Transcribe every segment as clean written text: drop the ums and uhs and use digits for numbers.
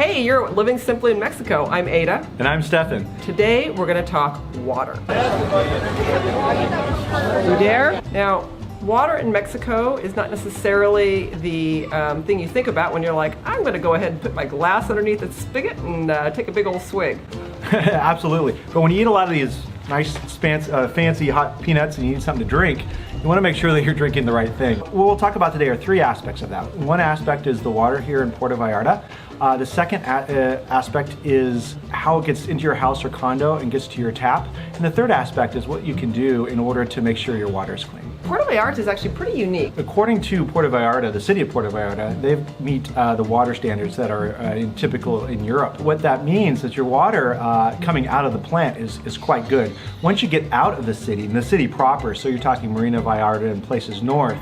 Hey, you're Living Simply in Mexico. I'm Ada. And I'm Stefan. Today we're going to talk water. You dare? Now, water in Mexico is not necessarily the thing you think about when you're like, I'm going to go ahead and put my glass underneath the spigot and take a big old swig. Absolutely. But when you eat a lot of these nice fancy hot peanuts and you need something to drink, you want to make sure that you're drinking the right thing. What we'll talk about today are three aspects of that. One aspect is the water here in Puerto Vallarta. The second aspect is how it gets into your house or condo and gets to your tap. And the third aspect is what you can do in order to make sure your water is clean. Puerto Vallarta is actually pretty unique. According to Puerto Vallarta, the city of Puerto Vallarta, they meet the water standards that are typical in Europe. What that means is your water coming out of the plant is quite good. Once you get out of the city, and the city proper, so you're talking Marina Vallarta and places north,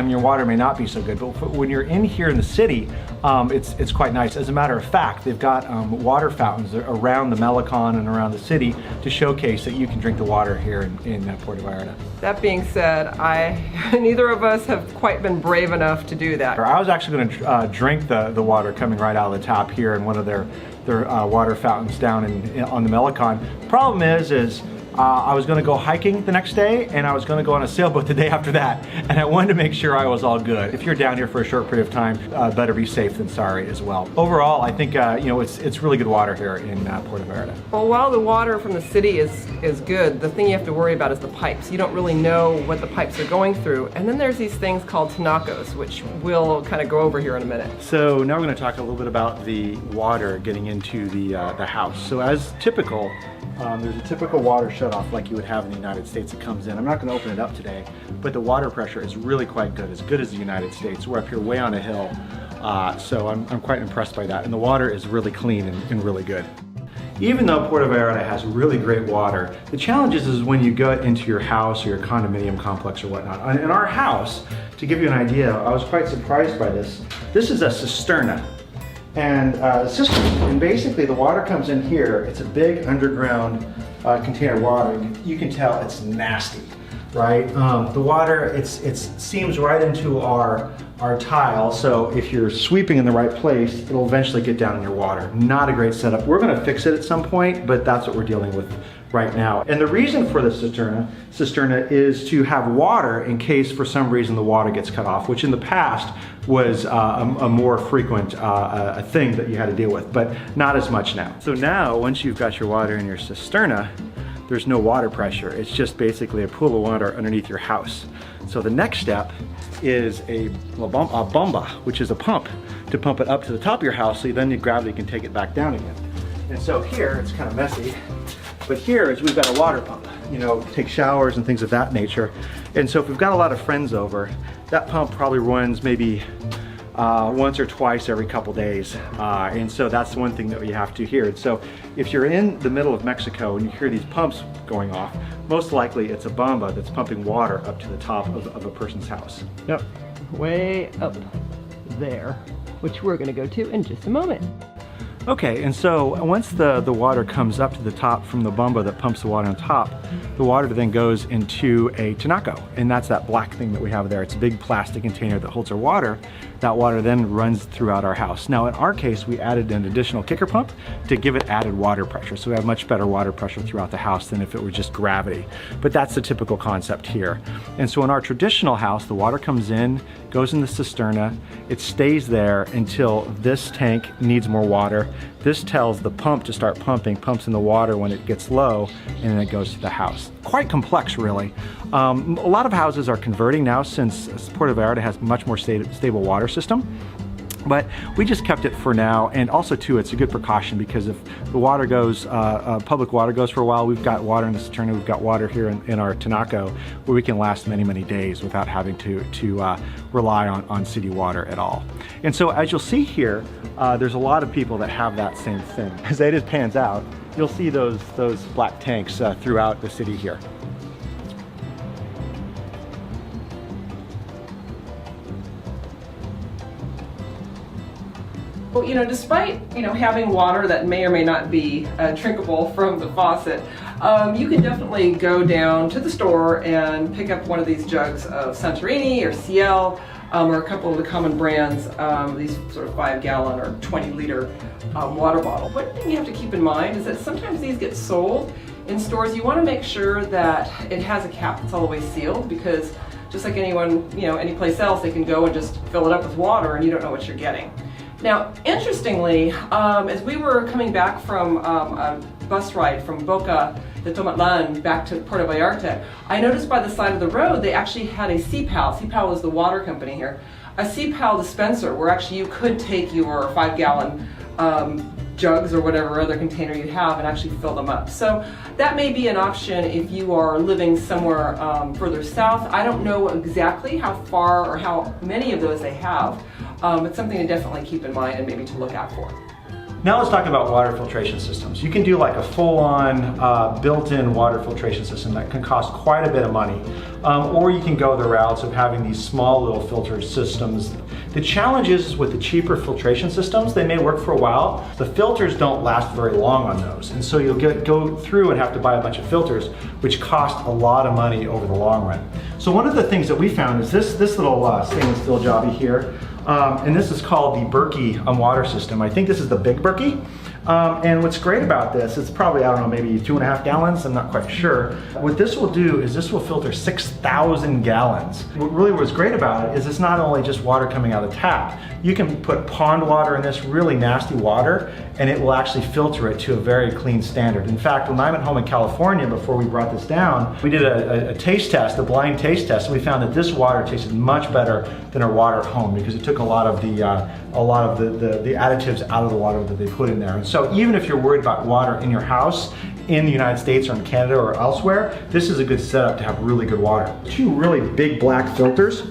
your water may not be so good. But when you're in here in the city, it's quite nice. As a matter of fact, they've got water fountains around the Malecon and around the city to showcase that you can drink the water here in Puerto Vallarta. That being said, neither of us have quite been brave enough to do that. I was actually going to drink the water coming right out of the tap here in one of their water fountains down on the Malecon. Problem is I was going to go hiking the next day, and I was going to go on a sailboat the day after that, and I wanted to make sure I was all good. If you're down here for a short period of time, better be safe than sorry as well. Overall, I think it's really good water here in Puerto Vallarta. Well, while the water from the city is good, the thing you have to worry about is the pipes. You don't really know what the pipes are going through, and then there's these things called tinacos, which we'll kind of go over here in a minute. So now we're going to talk a little bit about the water getting into the house. So as typical, there's a typical water shutoff like you would have in the United States that comes in. I'm not going to open it up today, but the water pressure is really quite good, as good as the United States. We're up here way on a hill, so I'm quite impressed by that. And the water is really clean and really good. Even though Puerto Vallarta has really great water, the challenge is when you go into your house or your condominium complex or whatnot. In our house, to give you an idea, I was quite surprised by this. This is a cisterna. And basically the water comes in here. It's a big underground container of water. You can tell it's nasty, right? The water, it seems right into our tile, so if you're sweeping in the right place, it'll eventually get down in your water. Not a great setup. We're gonna fix it at some point, but that's what we're dealing with right now. And the reason for the cisterna is to have water in case for some reason the water gets cut off, which in the past was a more frequent a thing that you had to deal with, but not as much now. So now, once you've got your water in your cisterna, there's no water pressure. It's just basically a pool of water underneath your house. So the next step is a bomba, which is a pump, to pump it up to the top of your house so then the gravity can take it back down again. And so here, it's kind of messy, but here is we've got a water pump, take showers and things of that nature. And so if we've got a lot of friends over, that pump probably runs maybe once or twice every couple days. And so that's one thing that you have to hear. And so if you're in the middle of Mexico and you hear these pumps going off, most likely it's a bomba that's pumping water up to the top of a person's house. Yep, way up there, which we're gonna go to in just a moment. Okay, and so once the water comes up to the top from the bomba that pumps the water on top, the water then goes into a tinaco, and that's that black thing that we have there. It's a big plastic container that holds our water. That water then runs throughout our house. Now in our case, we added an additional kicker pump to give it added water pressure, so we have much better water pressure throughout the house than if it were just gravity. But that's the typical concept here. And so in our traditional house, the water comes in, goes in the cisterna, it stays there until this tank needs more water. This tells the pump to start pumping, pumps in the water when it gets low, and then it goes to the house. Quite complex, really. A lot of houses are converting now since Puerto Vallarta has much more stable water system. But we just kept it for now, and also too, it's a good precaution because if the water goes, public water goes for a while, we've got water in the cisterna, we've got water here in our tinaco, where we can last many, many days without having to rely on city water at all. And so as you'll see here, there's a lot of people that have that same thing. As it just pans out, you'll see those black tanks throughout the city here. Well, despite having water that may or may not be drinkable from the faucet, you can definitely go down to the store and pick up one of these jugs of Santorini or CL, or a couple of the common brands, these sort of 5-gallon or 20-liter water bottle. One thing you have to keep in mind is that sometimes these get sold in stores. You want to make sure that it has a cap that's all the way sealed, because just like anyone, any place else, they can go and just fill it up with water and you don't know what you're getting. Now, interestingly, as we were coming back from a bus ride from Boca de Tomatlan back to Puerto Vallarta, I noticed by the side of the road they actually had a CPAL. CPAL is the water company here. A CPAL dispenser where actually you could take your 5-gallon jugs or whatever other container you have and actually fill them up. So that may be an option if you are living somewhere further south. I don't know exactly how far or how many of those they have. It's something to definitely keep in mind and maybe to look out for. Now let's talk about water filtration systems. You can do like a full-on built-in water filtration system that can cost quite a bit of money. Or you can go the routes of having these small little filter systems. The challenge is with the cheaper filtration systems, they may work for a while. The filters don't last very long on those. And so you'll go through and have to buy a bunch of filters, which cost a lot of money over the long run. So one of the things that we found is this little stainless steel jobby here. And this is called the Berkey water system. I think this is the big Berkey. And what's great about this, it's probably, I don't know, maybe 2.5 gallons, I'm not quite sure. What this will do is this will filter 6,000 gallons. What's great about it is it's not only just water coming out of the tap. You can put pond water in this really nasty water and it will actually filter it to a very clean standard. In fact, when I went home in California before we brought this down, we did a taste test, a blind taste test, and we found that this water tasted much better than our water at home because it took a lot of the additives out of the water that they put in there. And so even if you're worried about water in your house, in the United States or in Canada or elsewhere, this is a good setup to have really good water. Two really big black filters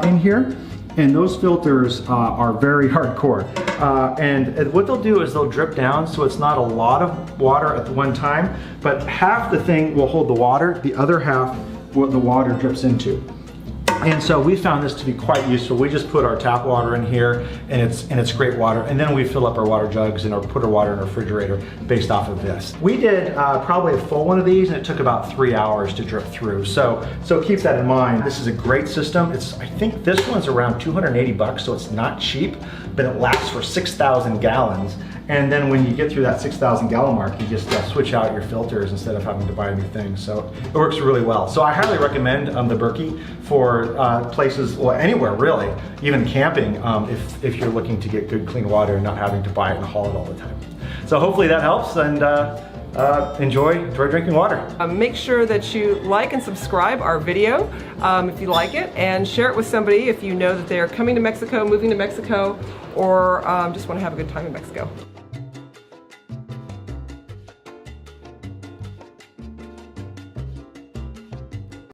in here, and those filters are very hardcore. And what they'll do is they'll drip down, so it's not a lot of water at one time, but half the thing will hold the water, the other half what the water drips into. And so we found this to be quite useful. We just put our tap water in here and it's great water. And then we fill up our water jugs and put our water in our refrigerator based off of this. We did probably a full one of these and it took about 3 hours to drip through. So keep that in mind. This is a great system. I think this one's around 280 bucks, so it's not cheap, but it lasts for 6,000 gallons. And then when you get through that 6,000 gallon mark, you just switch out your filters instead of having to buy new things. So it works really well. So I highly recommend the Berkey for places, well, anywhere really, even camping, if you're looking to get good clean water and not having to buy it and haul it all the time. So hopefully that helps, and enjoy drinking water. Make sure that you like and subscribe our video if you like it, and share it with somebody if you know that they're coming to Mexico, moving to Mexico, or just want to have a good time in Mexico.